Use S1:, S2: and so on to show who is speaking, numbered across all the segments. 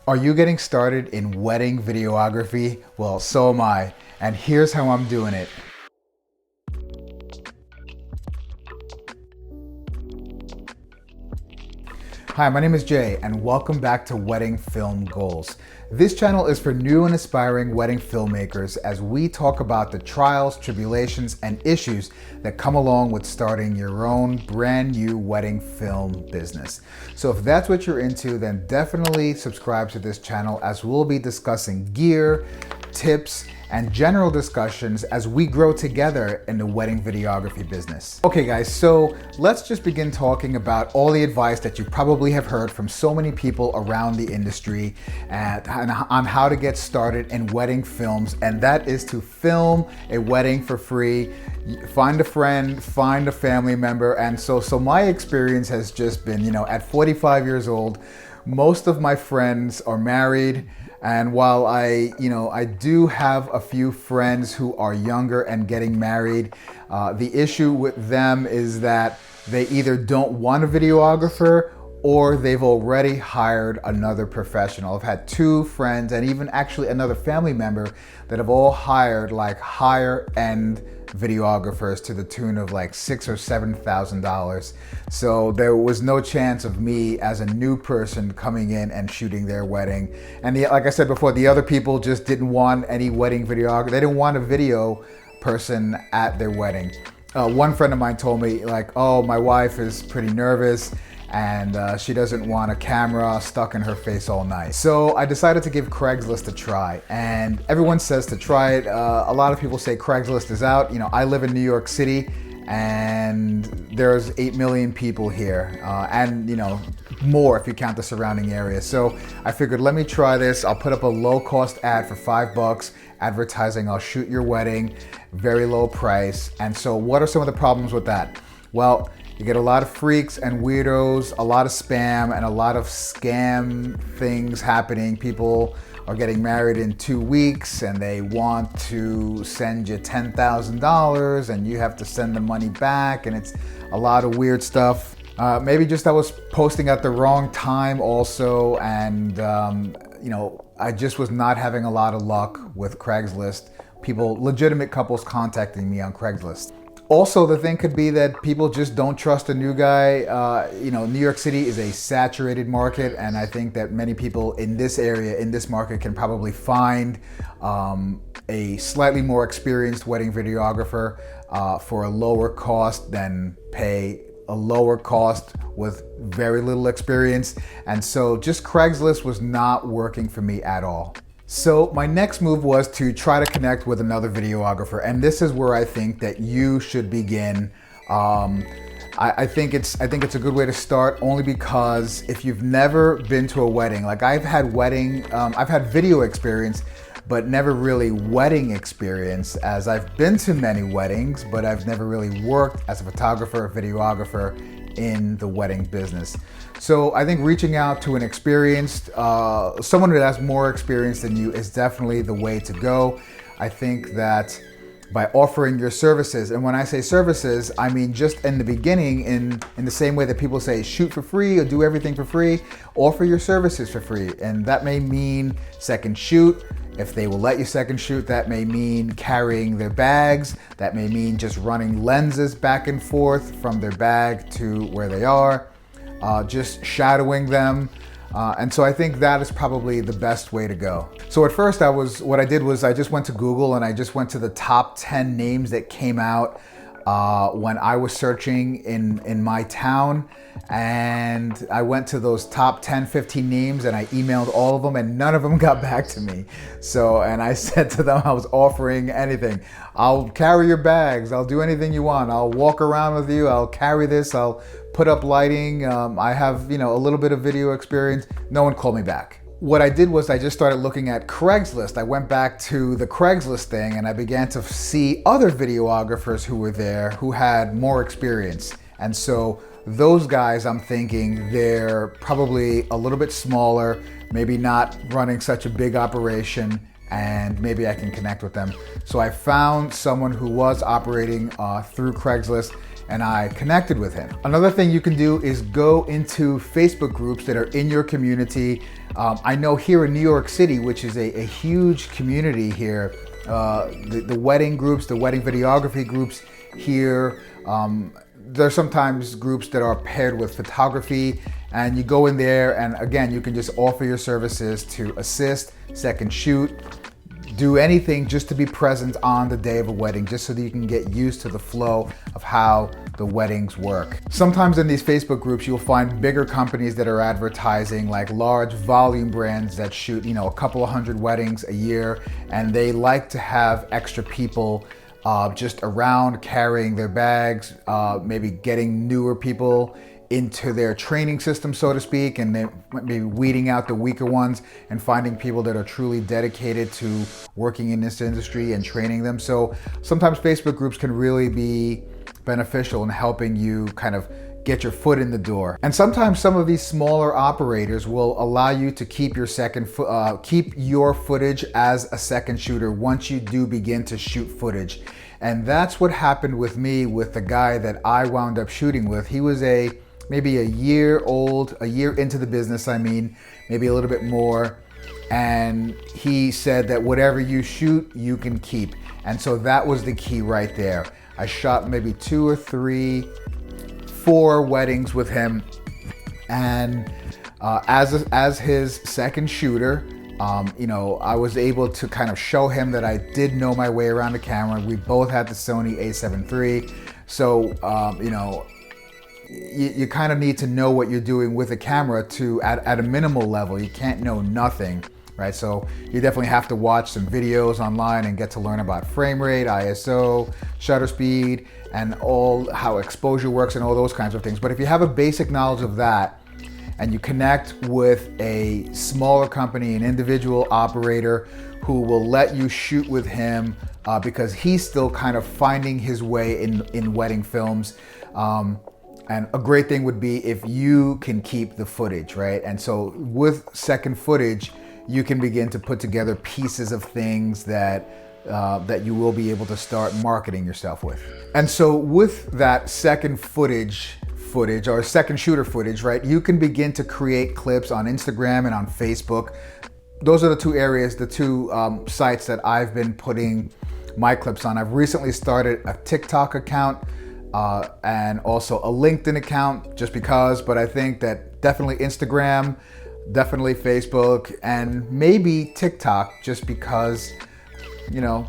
S1: Are you getting started in wedding videography? Well, so am I, and here's how I'm doing it. Hi, my name is Jay, and welcome back to Wedding Film Goals. This channel is for new and aspiring wedding filmmakers as we talk about the trials, tribulations, and issues that come along with starting your own brand new wedding film business. So if that's what you're into, then definitely subscribe to this channel as we'll be discussing gear, tips, and general discussions as we grow together in the wedding videography business. Okay guys, so let's just begin talking about all the advice that you probably have heard from so many people around the industry and on how to get started in wedding films, and that is to film a wedding for free. Find a friend, find a family member, and so my experience has just been, at 45 years old, most of my friends are married. And while I do have a few friends who are younger and getting married, the issue with them is that they either don't want a videographer or they've already hired another professional. I've had two friends and even actually another family member that have all hired like higher end videographers to the tune of like $6,000 or $7,000. So there was no chance of me as a new person coming in and shooting their wedding. And like I said before, the other people just didn't want any wedding videographer. They didn't want a video person at their wedding. One friend of mine told me like, oh, my wife is pretty nervous and she doesn't want a camera stuck in her face all night. So I decided to give Craigslist a try, and everyone says to try it. A lot of people say Craigslist is out. I live in New York City and there's 8 million people here and more if you count the surrounding area. So I figured, let me try this. I'll put up a low cost ad for $5, advertising I'll shoot your wedding, very low price. And so what are some of the problems with that? Well, you get a lot of freaks and weirdos, a lot of spam, and a lot of scam things happening. People are getting married in 2 weeks and they want to send you $10,000 and you have to send the money back, and it's a lot of weird stuff. Maybe just I was posting at the wrong time also, and I just was not having a lot of luck with Craigslist. Legitimate couples contacting me on Craigslist. Also, the thing could be that people just don't trust a new guy. New York City is a saturated market, and I think that many people in this area, in this market, can probably find a slightly more experienced wedding videographer for a lower cost than pay a lower cost with very little experience. And so just Craigslist was not working for me at all. So my next move was to try to connect with another videographer, and this is where I think that you should begin. I think it's a good way to start, only because if you've never been to a wedding, like I've had video experience, but never really wedding experience, as I've been to many weddings, but I've never really worked as a photographer or videographer in the wedding business. So I think reaching out to an experienced, someone who has more experience than you is definitely the way to go. I think that by offering your services, and when I say services, I mean just in the beginning, in the same way that people say shoot for free or do everything for free, offer your services for free. And that may mean second shoot. If they will let you second shoot, that may mean carrying their bags. That may mean just running lenses back and forth from their bag to where they are, just shadowing them. And so I think that is probably the best way to go. So at first what I did was I just went to Google and I just went to the top 10 names that came out when I was searching in my town, and I went to those top 10, 15 names and I emailed all of them, and none of them got back to me. And I said to them I was offering anything. I'll carry your bags, I'll do anything you want, I'll walk around with you, I'll carry this, I'll put up lighting, I have a little bit of video experience. No one called me back. What I did was I just started looking at Craigslist. I went back to the Craigslist thing and I began to see other videographers who were there who had more experience. And so those guys, I'm thinking they're probably a little bit smaller, maybe not running such a big operation, and maybe I can connect with them. So I found someone who was operating through Craigslist, and I connected with him. Another thing you can do is go into Facebook groups that are in your community. I know here in New York City, which is a huge community here, the wedding groups, the wedding videography groups here, there's sometimes groups that are paired with photography, and you go in there and again, you can just offer your services to assist, second shoot, do anything just to be present on the day of a wedding, just so that you can get used to the flow of how the weddings work. Sometimes in these Facebook groups, you'll find bigger companies that are advertising, like large volume brands that shoot, a couple of hundred weddings a year, and they like to have extra people just around carrying their bags, maybe getting newer people into their training system, so to speak, and then maybe weeding out the weaker ones and finding people that are truly dedicated to working in this industry and training them. So sometimes Facebook groups can really be beneficial in helping you kind of get your foot in the door. And sometimes some of these smaller operators will allow you to keep your keep your footage as a second shooter once you do begin to shoot footage. And that's what happened with me with the guy that I wound up shooting with. He was maybe a year into the business, maybe a little bit more. And he said that whatever you shoot, you can keep. And so that was the key right there. I shot maybe 2 or 3, 4 weddings with him, and as his second shooter, I was able to kind of show him that I did know my way around the camera. We both had the Sony a7 III, so you kind of need to know what you're doing with a camera at a minimal level. You can't know nothing, right? So you definitely have to watch some videos online and get to learn about frame rate, ISO, shutter speed, and all how exposure works and all those kinds of things. But if you have a basic knowledge of that and you connect with a smaller company, an individual operator who will let you shoot with him because he's still kind of finding his way in wedding films. And a great thing would be if you can keep the footage, right? And so with second footage, you can begin to put together pieces of things that you will be able to start marketing yourself with. And so with that second footage or second shooter footage, right, you can begin to create clips on Instagram and on Facebook. Those are the two sites that I've been putting my clips on. I've recently started a TikTok account and also a LinkedIn account just because, but I think that definitely Instagram, definitely Facebook, and maybe TikTok just because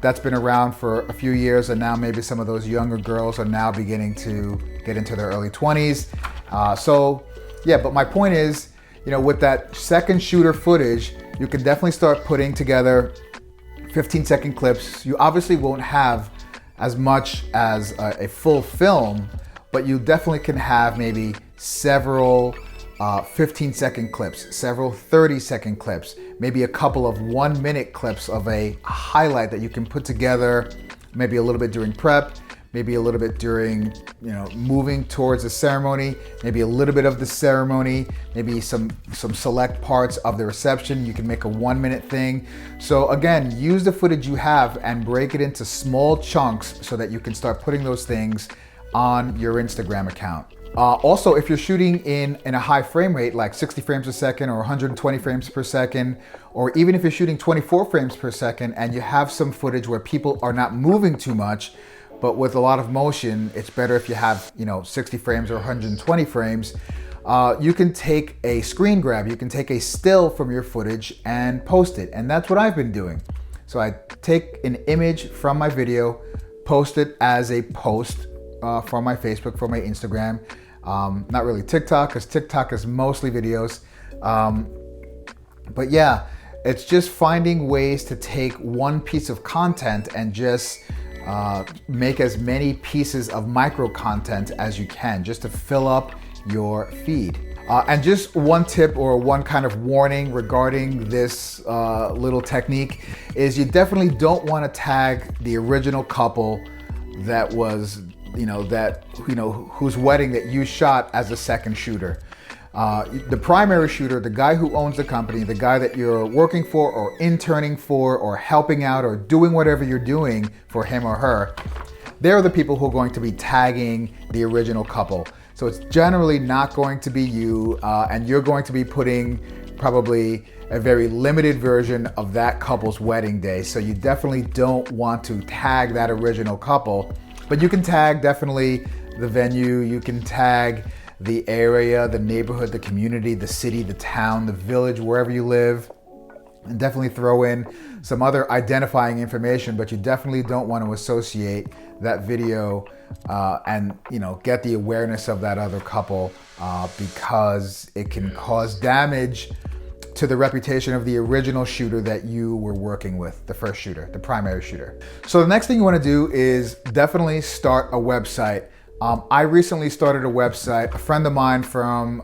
S1: that's been around for a few years, and now maybe some of those younger girls are now beginning to get into their early 20s. But my point is, with that second shooter footage, you can definitely start putting together 15-second clips. You obviously won't have as much as a full film, but you definitely can have maybe several 15-second clips, several 30-second clips, maybe a couple of 1-minute clips of a highlight that you can put together, maybe a little bit during prep, maybe a little bit during, moving towards the ceremony, maybe a little bit of the ceremony, maybe some select parts of the reception. You can make a 1-minute thing. So again, use the footage you have and break it into small chunks so that you can start putting those things on your Instagram account. Also, if you're shooting in a high frame rate, like 60 frames a second or 120 frames per second, or even if you're shooting 24 frames per second and you have some footage where people are not moving too much, but with a lot of motion, it's better if you have, 60 frames or 120 frames. You can take a screen grab, you can take a still from your footage and post it. And that's what I've been doing. So I take an image from my video, post it as a post for my Facebook, for my Instagram. Not really TikTok, because TikTok is mostly videos. But yeah, it's just finding ways to take one piece of content and just make as many pieces of micro content as you can, just to fill up your feed. And just one tip or one kind of warning regarding this little technique is you definitely don't want to tag the original couple that was, whose wedding that you shot as a second shooter. The primary shooter, the guy who owns the company, the guy that you're working for or interning for or helping out or doing whatever you're doing for him or her, they're the people who are going to be tagging the original couple. So it's generally not going to be you, and you're going to be putting probably a very limited version of that couple's wedding day. So you definitely don't want to tag that original couple, but you can tag definitely the venue, you can tag the area, the neighborhood, the community, the city, the town, the village, wherever you live, and definitely throw in some other identifying information, but you definitely don't want to associate that video and get the awareness of that other couple because it can cause damage to the reputation of the original shooter that you were working with, the first shooter, the primary shooter. So the next thing you want to do is definitely start a website. I recently started a website. A friend of mine from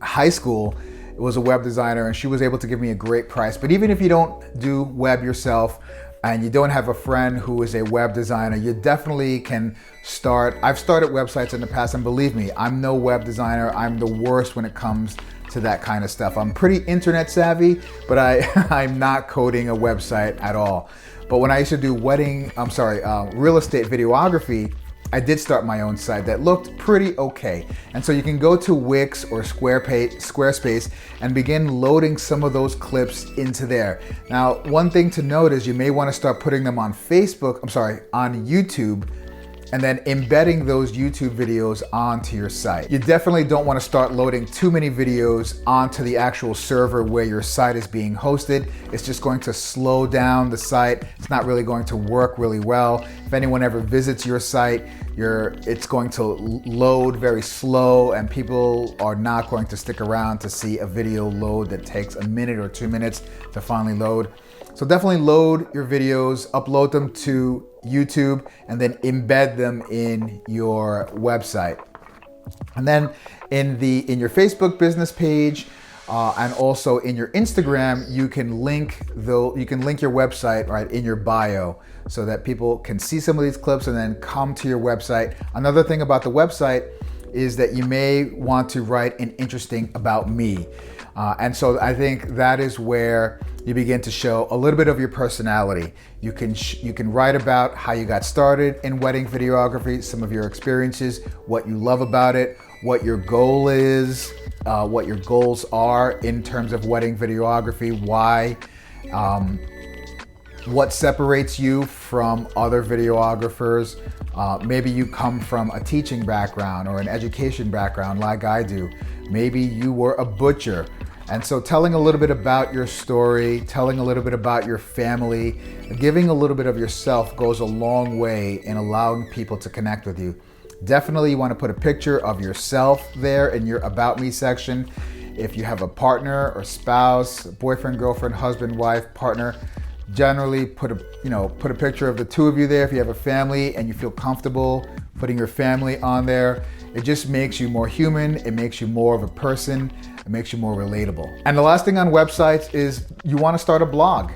S1: high school was a web designer, and she was able to give me a great price. But even if you don't do web yourself and you don't have a friend who is a web designer, you definitely can start. I've started websites in the past, and believe me, I'm no web designer. I'm the worst when it comes to that kind of stuff. I'm pretty internet savvy, but I'm not coding a website at all. But when I used to do real estate videography, I did start my own site that looked pretty okay. And so you can go to Wix or Squarespace and begin loading some of those clips into there. Now, one thing to note is you may want to start putting them on on YouTube, and then embedding those YouTube videos onto your site. You definitely don't want to start loading too many videos onto the actual server where your site is being hosted. It's just going to slow down the site. It's not really going to work really well. If anyone ever visits your site, it's going to load very slow, and people are not going to stick around to see a video load that takes a minute or 2 minutes to finally load. So definitely load your videos, upload them to YouTube, and then embed them in your website. And then in your Facebook business page and also in your Instagram, you can link your website right in your bio so that people can see some of these clips and then come to your website. Another thing about the website is that you may want to write an interesting about me. And so I think that is where you begin to show a little bit of your personality. You can write about how you got started in wedding videography, some of your experiences, what you love about it, what your goal is, what your goals are in terms of wedding videography, why, what separates you from other videographers. Maybe you come from a teaching background or an education background like I do. Maybe you were a butcher. And so telling a little bit about your story, telling a little bit about your family, giving a little bit of yourself goes a long way in allowing people to connect with you. Definitely you want to put a picture of yourself there in your About Me section. If you have a partner or spouse, boyfriend, girlfriend, husband, wife, partner, generally put a picture of the two of you there. If you have a family and you feel comfortable putting your family on there, it just makes you more human. It makes you more of a person. It makes you more relatable. And the last thing on websites is you want to start a blog.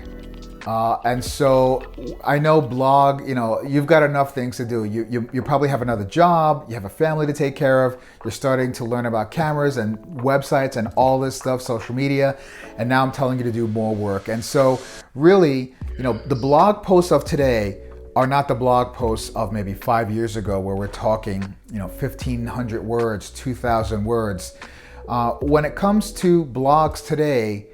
S1: And so I know blog, you've got enough things to do. You probably have another job, you have a family to take care of, you're starting to learn about cameras and websites and all this stuff, social media, and now I'm telling you to do more work. And so really, the blog posts of today are not the blog posts of maybe 5 years ago where we're talking, 1,500 words, 2,000 words. When it comes to blogs today,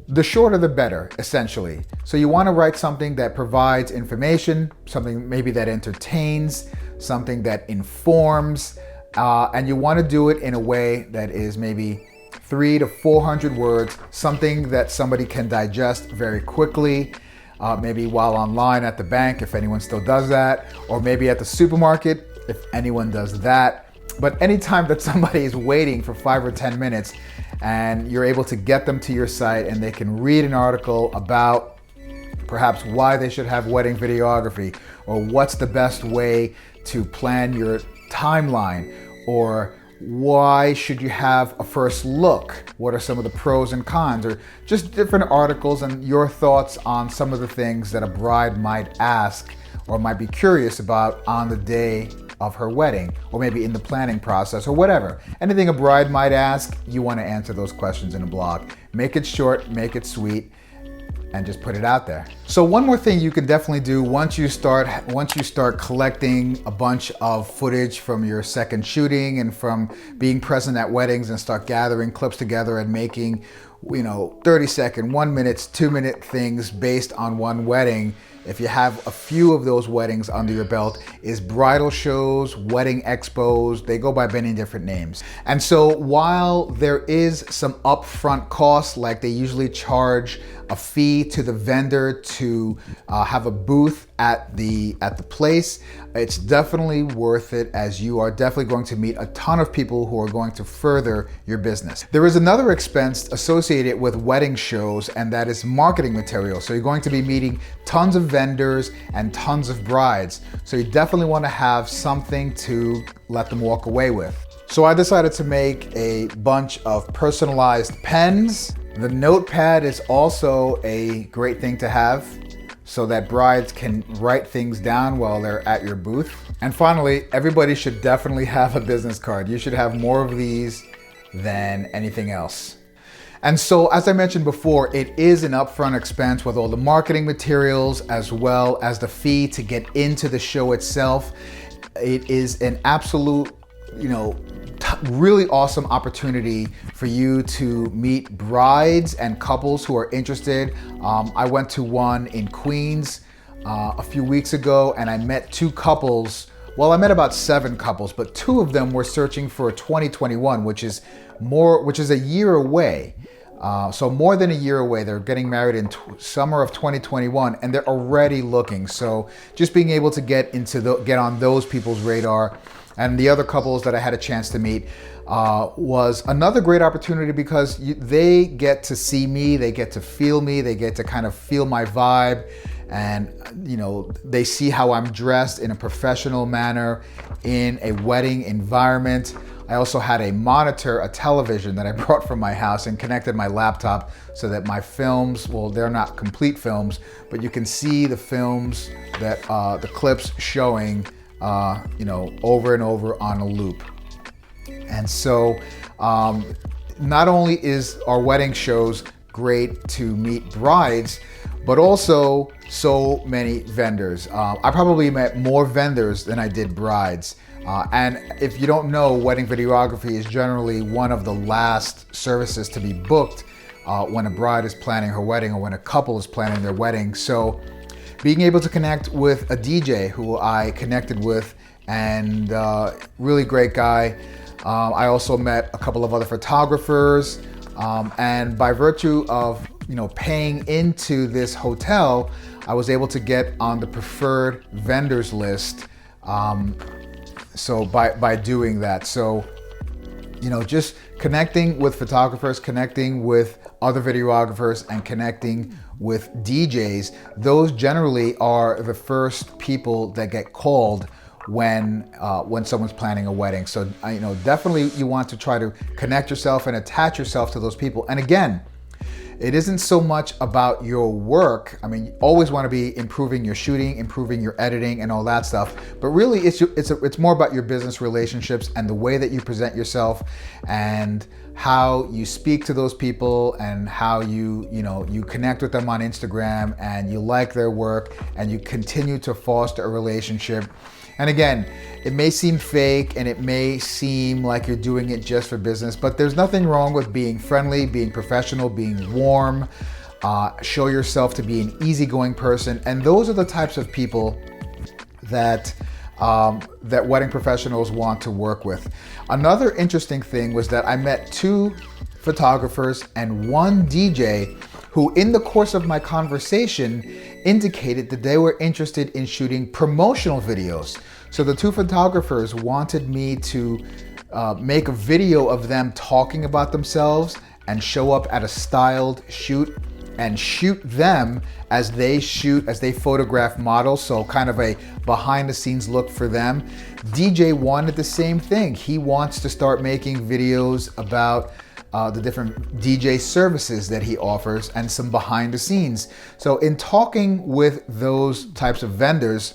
S1: the shorter the better, essentially. So you want to write something that provides information, something maybe that entertains, something that informs, and you want to do it in a way that is maybe 300 to 400 words, something that somebody can digest very quickly, maybe while online at the bank, if anyone still does that, or maybe at the supermarket, if anyone does that. But anytime that somebody is waiting for 5 or 10 minutes and you're able to get them to your site and they can read an article about perhaps why they should have wedding videography, or what's the best way to plan your timeline, or why should you have a first look? What are some of the pros and cons, or just different articles and your thoughts on some of the things that a bride might ask or might be curious about on the day of her wedding, or maybe in the planning process, or whatever. Anything a bride might ask, you want to answer those questions in a blog. Make it short, make it sweet. and just put it out there. So one more thing you can definitely do once you start collecting a bunch of footage from your second shooting and from being present at weddings, and start gathering clips together and making 30-second, 1 minute, 2-minute things based on one wedding. If you have a few of those weddings under your belt, is bridal shows, wedding expos. They go by many different names. And so while there is some upfront costs, like they usually charge a fee to the vendor to have a booth at the place, it's definitely worth it, as you are definitely going to meet a ton of people who are going to further your business. There is another expense associated with wedding shows, and that is marketing material. So you're going to be meeting tons of vendors and tons of brides. So you definitely want to have something to let them walk away with. So I decided to make a bunch of personalized pens. The notepad is also a great thing to have, so that brides can write things down while they're at your booth. And finally, everybody should definitely have a business card. You should have more of these than anything else. And so, as I mentioned before, it is an upfront expense with all the marketing materials as well as the fee to get into the show itself. It is an absolute, really awesome opportunity for you to meet brides and couples who are interested. I went to one in Queens a few weeks ago, and I met 2 couples. Well, I met about 7 couples, but 2 of them were searching for 2021, which is a year away. So more than a year away. They're getting married in summer of 2021, and they're already looking. So just being able to get on those people's radar. And the other couples that I had a chance to meet was another great opportunity, because they get to see me, they get to feel me, they get to kind of feel my vibe, and they see how I'm dressed in a professional manner in a wedding environment. I also had a monitor, a television that I brought from my house, and connected my laptop so that my films, well, they're not complete films, but you can see the films that the clips showing over and over on a loop. And so not only is our wedding shows great to meet brides, but also so many vendors. I probably met more vendors than I did brides. And if you don't know, wedding videography is generally one of the last services to be booked when a bride is planning her wedding or when a couple is planning their wedding. So being able to connect with a DJ who I connected with, and really great guy. I also met a couple of other photographers, and by virtue of paying into this hotel, I was able to get on the preferred vendors list. So by doing that, so just connecting with photographers, connecting with other videographers, and connecting with DJs, those generally are the first people that get called when someone's planning a wedding. So definitely you want to try to connect yourself and attach yourself to those people. And again, it isn't so much about your work. I mean, you always want to be improving your shooting, improving your editing, and all that stuff. But really, it's more about your business relationships and the way that you present yourself, and how you speak to those people, and how you connect with them on Instagram, and you like their work, and you continue to foster a relationship. And again, it may seem fake, and it may seem like you're doing it just for business, but there's nothing wrong with being friendly, being professional, being warm. Show yourself to be an easygoing person. And those are the types of people that wedding professionals want to work with. Another interesting thing was that I met 2 photographers and 1 DJ who, in the course of my conversation, indicated that they were interested in shooting promotional videos. So the 2 photographers wanted me to make a video of them talking about themselves and show up at a styled shoot and shoot them as they photograph models. So kind of a behind the scenes look for them. DJ wanted the same thing. He wants to start making videos about the different DJ services that he offers and some behind the scenes. So in talking with those types of vendors,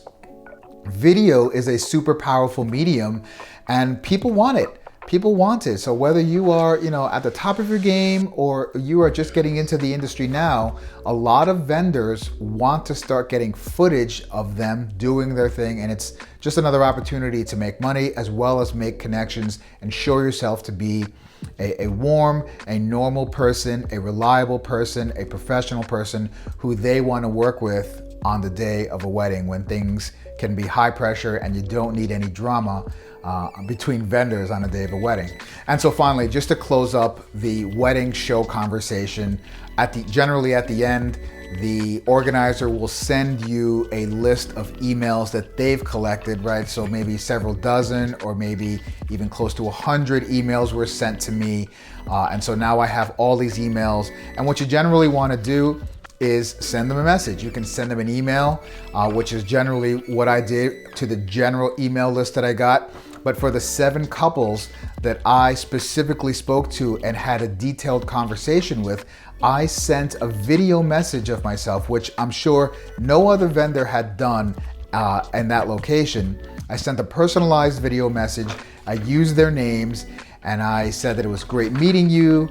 S1: video is a super powerful medium, and people want it. people want it. So whether you are, at the top of your game or you are just getting into the industry now, a lot of vendors want to start getting footage of them doing their thing. And it's just another opportunity to make money as well as make connections and show yourself to be a warm, a normal person, a reliable person, a professional person who they want to work with on the day of a wedding when things can be high pressure and you don't need any drama between vendors on the day of a wedding. And so finally, just to close up the wedding show conversation, generally at the end, the organizer will send you a list of emails that they've collected, right? So maybe several dozen or maybe even close to 100 emails were sent to me. And so now I have all these emails. And what you generally want to do is send them a message. You can send them an email, which is generally what I did to the general email list that I got. But for the 7 couples that I specifically spoke to and had a detailed conversation with, I sent a video message of myself, which I'm sure no other vendor had done in that location. I sent a personalized video message. I used their names and I said that it was great meeting you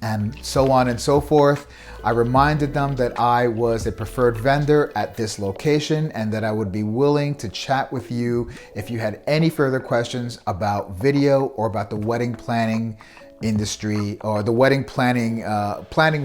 S1: and so on and so forth. I reminded them that I was a preferred vendor at this location and that I would be willing to chat with you if you had any further questions about video or about the wedding planning industry or the wedding planning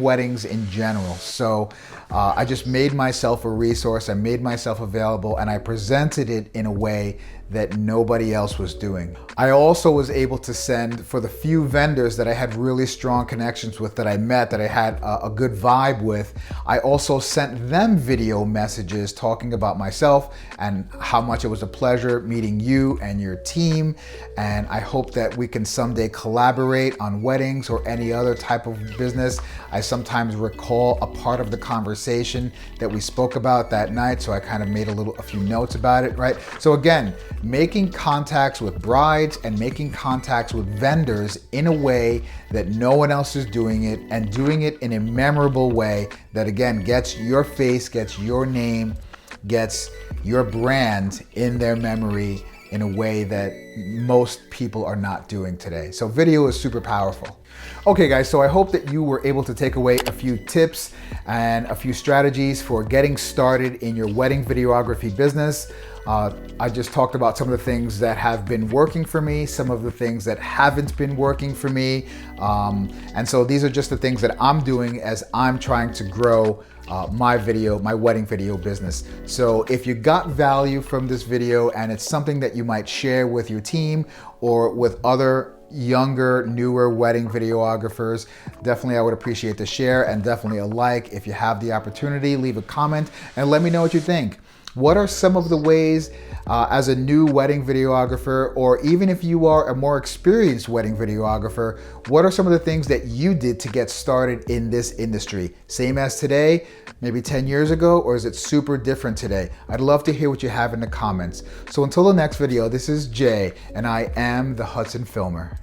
S1: weddings in general. So I just made myself a resource. I made myself available and I presented it in a way that nobody else was doing. I also was able to send, for the few vendors that I had really strong connections with, that I met, that I had a good vibe with, I also sent them video messages talking about myself and how much it was a pleasure meeting you and your team. And I hope that we can someday collaborate on weddings or any other type of business. I sometimes recall a part of the conversation that we spoke about that night, so I kind of made a few notes about it, right? So again, making contacts with brides and making contacts with vendors in a way that no one else is doing it, and doing it in a memorable way that again gets your face, gets your name, gets your brand in their memory in a way that most people are not doing today. So video is super powerful. Okay guys, so I hope that you were able to take away a few tips and a few strategies for getting started in your wedding videography business. I just talked about some of the things that have been working for me, some of the things that haven't been working for me. And so these are just the things that I'm doing as I'm trying to grow my wedding video business. So if you got value from this video and it's something that you might share with your team or with other younger, newer wedding videographers, definitely I would appreciate the share and definitely a like. If you have the opportunity, leave a comment and let me know what you think. What are some of the ways as a new wedding videographer, or even if you are a more experienced wedding videographer, what are some of the things that you did to get started in this industry? Same as today, maybe 10 years ago, or is it super different today? I'd love to hear what you have in the comments. So until the next video, this is Jay, and I am the Hudson Filmer.